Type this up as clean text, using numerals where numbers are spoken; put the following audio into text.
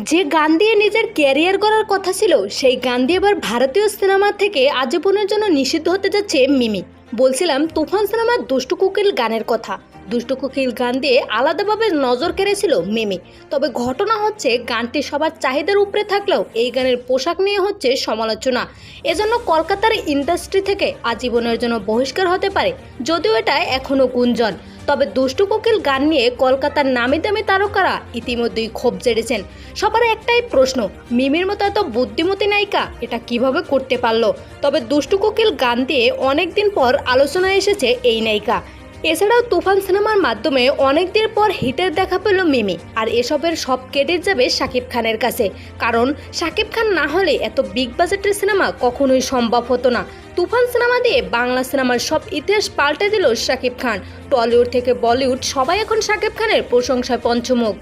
যে গান দিয়ে নিজের ক্যারিয়ার করার কথা ছিল সেই গান দিয়ে এবার ভারতীয় সিনেমা থেকে আজীবনের জন্য নিষিদ্ধ হতে যাচ্ছে মিমি। বলছিলাম তুফান সিনেমার দুষ্টু কোকিল গানের কথা। দুষ্টু কোকিল গান দিয়ে আলাদাভাবে নজর কেড়েছিল মিমি। তবে ঘটনা হচ্ছে গানটি সবার চাহিদার উপরে থাকলেও এই গানের পোশাক নিয়ে হচ্ছে সমালোচনা। এজন্য কলকাতার ইন্ডাস্ট্রি থেকে আজীবনের জন্য বহিষ্কার হতে পারে, যদিও এটা এখনও গুঞ্জন। তবে দুষ্টু কোকিল গান নিয়ে কলকাতার নামি দামি তারকারা ইতিমধ্যেই ক্ষোভ জেড়েছেন। সবার একটাই প্রশ্ন, মিমির মতো এত বুদ্ধিমতী নায়িকা এটা কিভাবে করতে পারলো? তবে দুষ্টু কোকিল গান দিয়ে অনেকদিন পর আলোচনায় এসেছে এই নায়িকা। এছাড়াও তুফান সিনেমার মাধ্যমে অনেকদিন পর হিটের দেখা পেল মিমি। আর এসবের সব ক্রেডিট যাবে শাকিব খানের কাছে, কারণ শাকিব খান না হলে এত বিগ বাজেটের সিনেমা কখনোই সম্ভব হতো না। তুফান সিনেমা দিয়ে বাংলা সিনেমার সব ইতিহাস পাল্টে দিল শাকিব খান। টলিউড থেকে বলিউড সবাই এখন শাকিব খানের প্রশংসায় পঞ্চমুখ।